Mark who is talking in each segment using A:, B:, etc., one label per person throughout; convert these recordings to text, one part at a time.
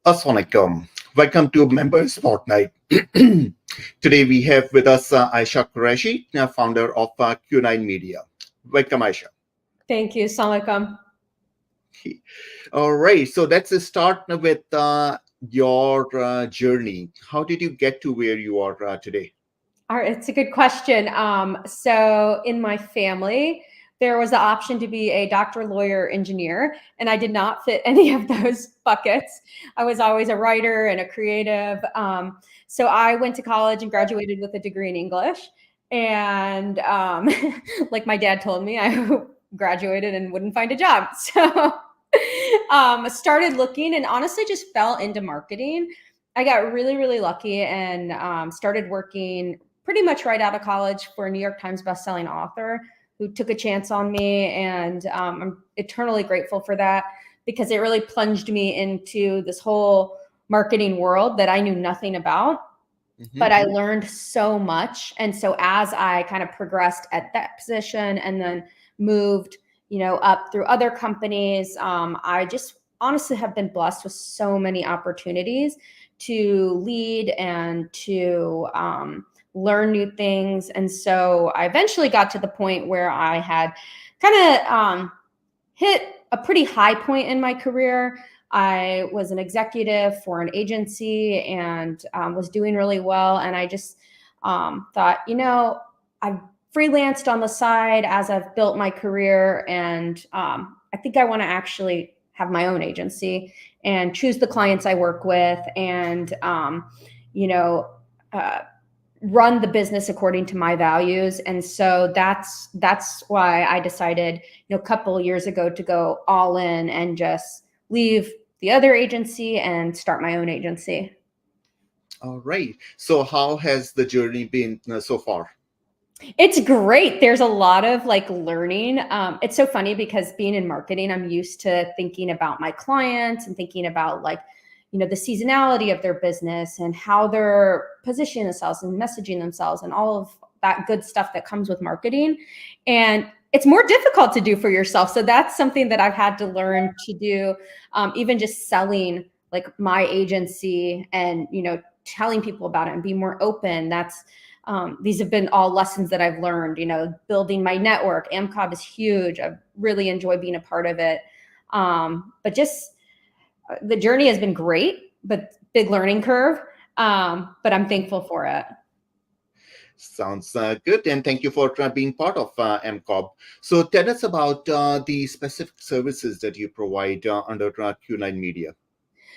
A: Assalamualaikum. Welcome to Members Fortnight. Today we have with us Ayesha Qureshi, founder of Q9 Media. Welcome, Ayesha.
B: Thank you. Assalamualaikum.
A: All right, so let's start with your journey. How did you get to where you are today?
B: All right, it's a good question. So in my family, there was the option to be a doctor, lawyer, engineer, and I did not fit any of those buckets. I was always a writer and a creative. So I went to college and graduated with a degree in English. And like my dad told me, I graduated and wouldn't find a job. So started looking and honestly just fell into marketing. I got really, really lucky and started working pretty much right out of college for a New York Times bestselling author who took a chance on me. And I'm eternally grateful for that because it really plunged me into this whole marketing world that I knew nothing about. But I learned so much. And so as I kind of progressed at that position and then moved, up through other companies, I just honestly have been blessed with so many opportunities to lead and to learn new things. And so I eventually got to the point where I had kind of hit a pretty high point in my career. I was an executive for an agency and was doing really well. And I just thought, I've freelanced on the side as I've built my career. And I think I want to actually have my own agency and choose the clients I work with and, run the business according to my values. And so that's why I decided, a couple of years ago to go all in and just leave the other agency and start my own agency.
A: All right. So how has the journey been so far?
B: It's great. There's a lot of learning. It's so funny because being in marketing, I'm used to thinking about my clients and thinking about the seasonality of their business and how they're positioning themselves and messaging themselves and all of that good stuff that comes with marketing. And it's more difficult to do for yourself. So that's something that I've had to learn to do, even just selling my agency and, telling people about it and be more open. These have been all lessons that I've learned, building my network. AMCOB is huge. I really enjoy being a part of it. But just the journey has been great, but big learning curve. But I'm thankful for it.
A: Sounds good. And thank you for being part of AMCOB. So tell us about the specific services that you provide under Q9 Media.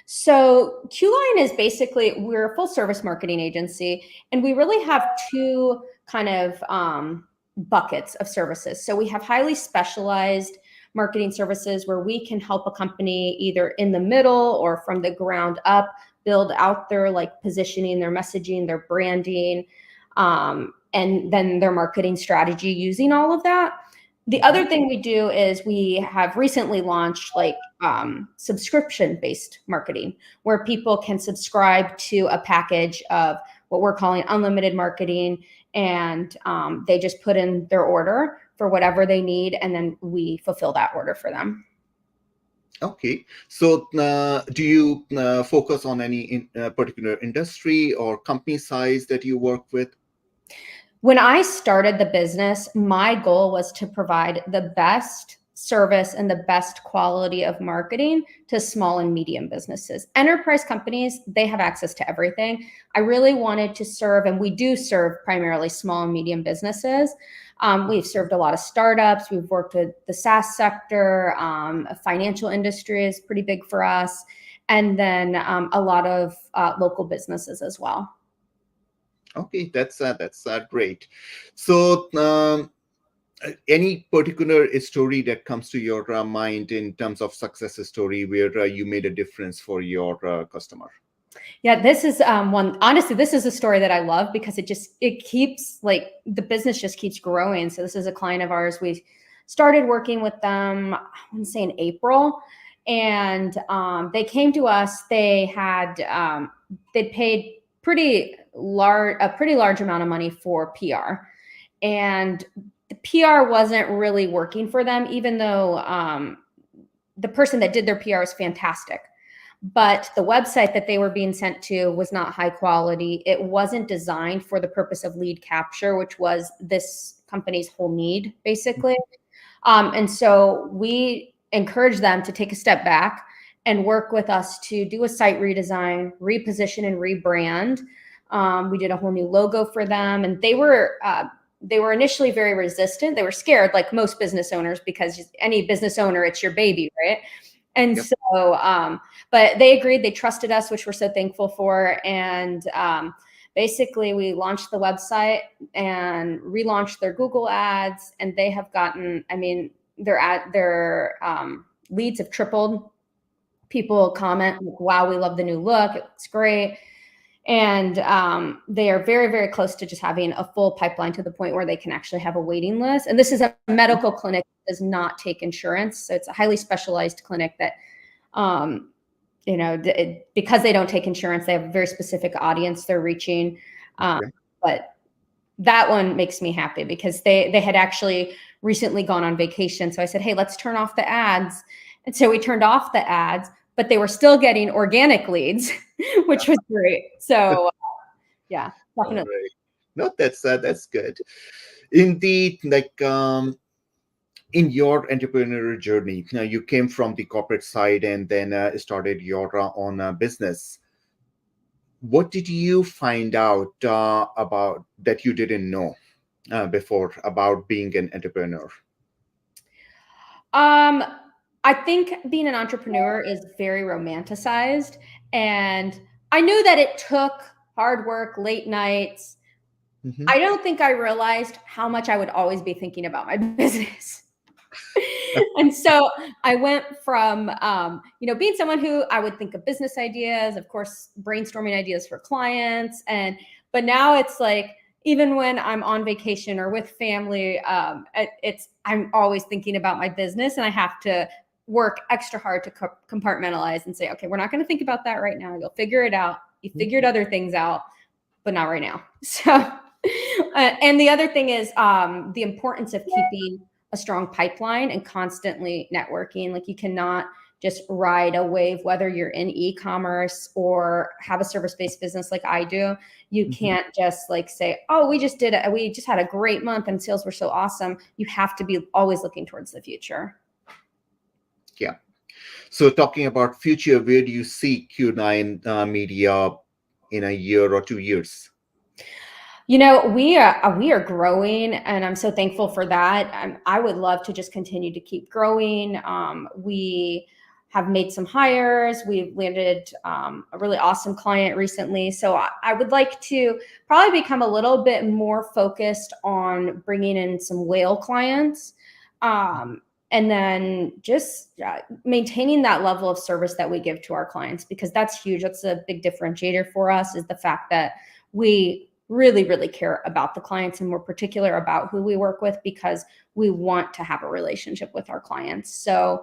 B: So Qline is basically, we're a full service marketing agency, and we really have two kind of buckets of services. So we have highly specialized marketing services where we can help a company either in the middle or from the ground up build out their positioning, their messaging, their branding, and then their marketing strategy using all of that. The other thing we do is we have recently launched subscription-based marketing, where people can subscribe to a package of what we're calling unlimited marketing, and they just put in their order for whatever they need, and then we fulfill that order for them.
A: Okay. So do you focus on any particular industry or company size that you work with?
B: When I started the business, my goal was to provide the best service and the best quality of marketing to small and medium businesses. Enterprise companies, they have access to everything. I really wanted to serve, and we do serve primarily small and medium businesses. We've served a lot of startups. We've worked with the SaaS sector. Financial industry is pretty big for us. And then a lot of local businesses as well.
A: Okay, that's great. So any particular story that comes to your mind in terms of success story where you made a difference for your customer?
B: Yeah, this is one, honestly, this is a story that I love because it keeps the business just keeps growing. So this is a client of ours. We started working with them, I want to say in April, and they came to us. They had, they paid a pretty large amount of money for PR, and the PR wasn't really working for them, even though the person that did their PR was fantastic. but the website that they were being sent to was not high quality. It wasn't designed for the purpose of lead capture, which was this company's whole need, basically. And so we encourage them to take a step back and work with us to do a site redesign, reposition, and rebrand. We did a whole new logo for them, and they were initially very resistant. They were scared, like most business owners, because any business owner, it's your baby, right? And
A: Yep.
B: so, but they agreed, they trusted us, which we're so thankful for. And basically we launched the website and relaunched their Google ads, and they have gotten, I mean, their leads have tripled. People comment, wow, we love the new look. It's great. And they are very, very close to just having a full pipeline to the point where they can actually have a waiting list. And this is a medical clinic that does not take insurance. So it's a highly specialized clinic that, you know, because they don't take insurance, they have a very specific audience they're reaching.
A: Okay.
B: But that one makes me happy because they had actually recently gone on vacation. So I said, hey, let's turn off the ads. And so we turned off the ads, but they were still getting organic leads, which was great. So yeah,
A: All
B: definitely.
A: right. No, that's good. In the in your entrepreneurial journey, now you came from the corporate side and then started your own business. What did you find out about that you didn't know before about being an entrepreneur?
B: Um, I think being an entrepreneur is very romanticized, and I knew that it took hard work, late nights.
A: Hmm.
B: I don't think I realized how much I would always be thinking about my business. And so I went from, you know, being someone who I would think of business ideas, of course, brainstorming ideas for clients. But now it's like, even when I'm on vacation or with family, I'm always thinking about my business, and I have to work extra hard to compartmentalize and say, okay, we're not going to think about that right now. You'll figure it out. You figured other things out, but not right now. So, and the other thing is the importance of keeping a strong pipeline and constantly networking. Like, you cannot just ride a wave, whether you're in e-commerce or have a service-based business like I do. You
A: Hmm.
B: can't just like say, oh, we just had a great month and sales were so awesome. You have to be always looking towards the future.
A: Yeah. So talking about future, where do you see Q9 media in a year or 2 years?
B: You know, we are growing, and I'm so thankful for that. I would love to just continue to keep growing. We have made some hires. We've landed a really awesome client recently. So I would like to probably become a little bit more focused on bringing in some whale clients. And then just maintaining that level of service that we give to our clients, because that's huge. That's a big differentiator for us, is the fact that we really, really care about the clients, and we're particular about who we work with because we want to have a relationship with our clients. So,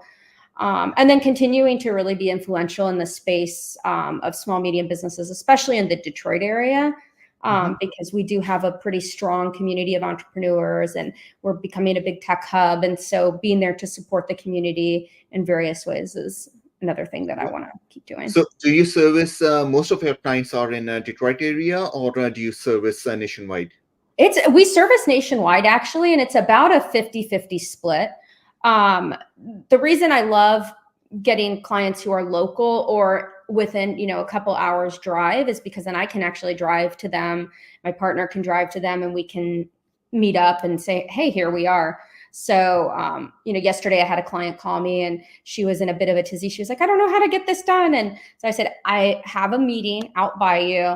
B: and then continuing to really be influential in the space of small, medium businesses, especially in the Detroit area,
A: Mhm.
B: because we do have a pretty strong community of entrepreneurs, and we're becoming a big tech hub. And so being there to support the community in various ways is another thing that I want to keep doing.
A: So, do you service most of your clients are in Detroit area, or do you service nationwide?
B: We service nationwide, actually, and it's about a 50-50 split. Um, the reason I love getting clients who are local or within, you know, a couple hours drive is because then I can actually drive to them. My partner can drive to them, and we can meet up and say, hey, here we are. So, you know, yesterday I had a client call me, and she was in a bit of a tizzy. She was like, I don't know how to get this done. And so I said, I have a meeting out by you.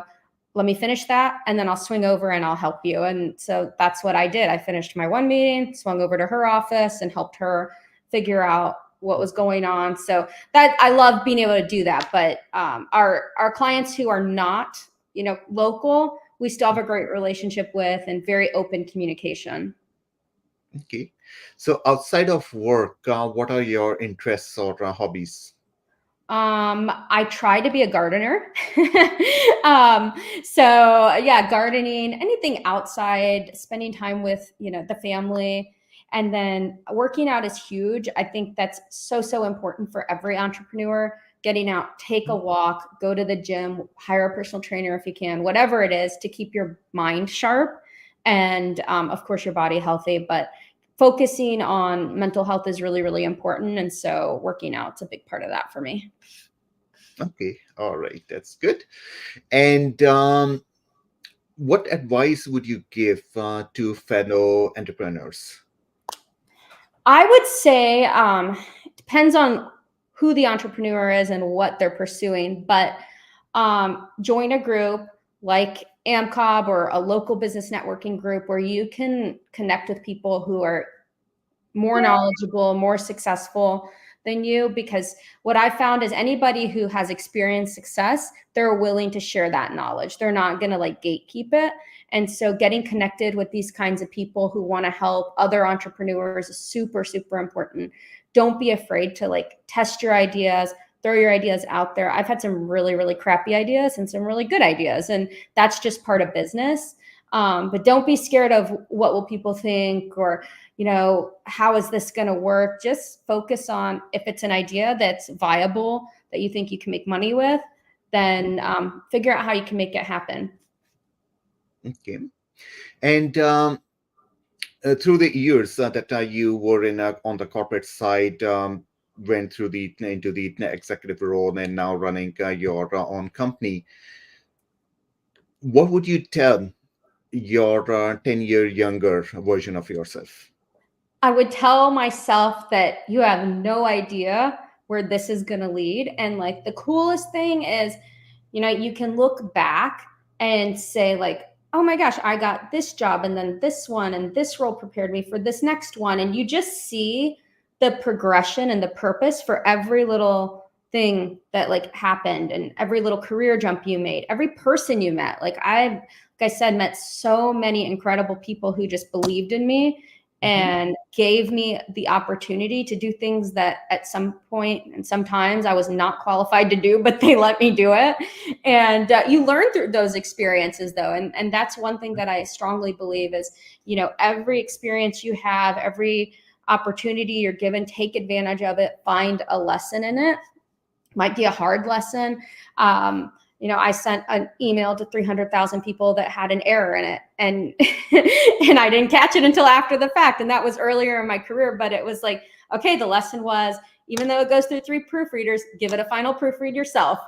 B: Let me finish that, and then I'll swing over and I'll help you. And so that's what I did. I finished my one meeting, swung over to her office, and helped her figure out what was going on. So that, I love being able to do that. But our clients who are not, you know, local, we still have a great relationship with, and very open communication.
A: Okay. So, outside of work, what are your interests or hobbies?
B: I try to be a gardener. So yeah, gardening, anything outside, spending time with, you know, the family, and then working out is huge. I think that's so, so important for every entrepreneur, getting out, take a walk, go to the gym, hire a personal trainer if you can, whatever it is to keep your mind sharp and, of course, your body healthy. But focusing on mental health is really, really important. And so working out's a big part of that for me.
A: Okay, all right, that's good. And what advice would you give to fellow entrepreneurs?
B: I would say it depends on who the entrepreneur is and what they're pursuing, but join a group like AMCOB or a local business networking group where you can connect with people who are more knowledgeable, more successful than you, because what I found is anybody who has experienced success, they're willing to share that knowledge. They're not going to like gatekeep it. And so getting connected with these kinds of people who want to help other entrepreneurs is super, super important. Don't be afraid to like test your ideas, throw your ideas out there. I've had some really, really crappy ideas and some really good ideas, and that's just part of business. But don't be scared of what will people think, or, you know, how is this going to work? Just focus on if it's an idea that's viable, that you think you can make money with, then figure out how you can make it happen.
A: Okay. And through the years that you were in on the corporate side, went through into the executive role and now running your own company, what would you tell your 10-year younger version of yourself?
B: I would tell myself that you have no idea where this is going to lead. And like the coolest thing is, you know, you can look back and say like, oh my gosh, I got this job and then this one and this role prepared me for this next one. And you just see the progression and the purpose for every little thing that like happened and every little career jump you made, every person you met. Like I said, met so many incredible people who just believed in me and gave me the opportunity to do things that at some point and sometimes I was not qualified to do, but they let me do it. And you learn through those experiences though. And that's one thing that I strongly believe is, you know, every experience you have, every opportunity you're given, take advantage of it, find a lesson in it. Might be a hard lesson. You know, I sent an email to 300,000 people that had an error in it, and and I didn't catch it until after the fact. And that was earlier in my career, but it was like, okay, the lesson was, even though it goes through 3 proofreaders, give it a final proofread yourself.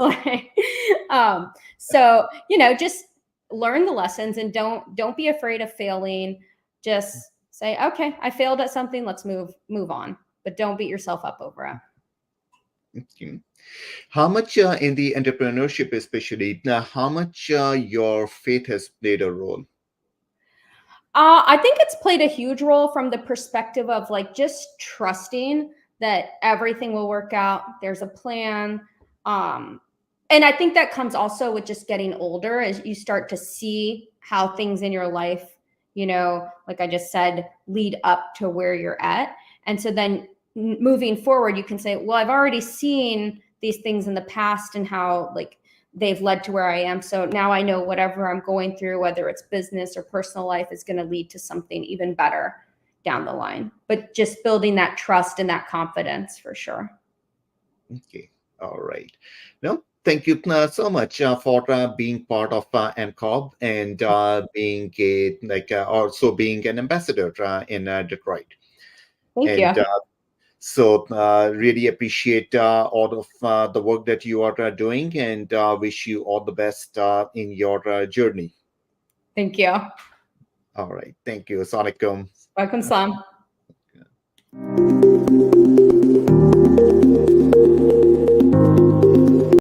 B: So, you know, just learn the lessons and don't be afraid of failing. Just say, okay, I failed at something. Let's move on, but don't beat yourself up over it.
A: Okay. How much in the entrepreneurship, especially, how much your faith has played a role?
B: I think it's played a huge role from the perspective of like just trusting that everything will work out. There's a plan. And I think that comes also with just getting older as you start to see how things in your life, you know, like I just said, lead up to where you're at. And so then moving forward, you can say, well, I've already seen these things in the past and how like they've led to where I am. So now I know whatever I'm going through, whether it's business or personal life, is going to lead to something even better down the line. But just building that trust and that confidence for sure.
A: Okay. All right. No, thank you so much for being part of AMCOB and being also being an ambassador in Detroit.
B: Thank
A: And
B: you.
A: So really appreciate all of the work that you are doing, and wish you all the best in your journey.
B: Thank you.
A: All right. Thank you. Assalamualaikum.
B: Welcome, Sam.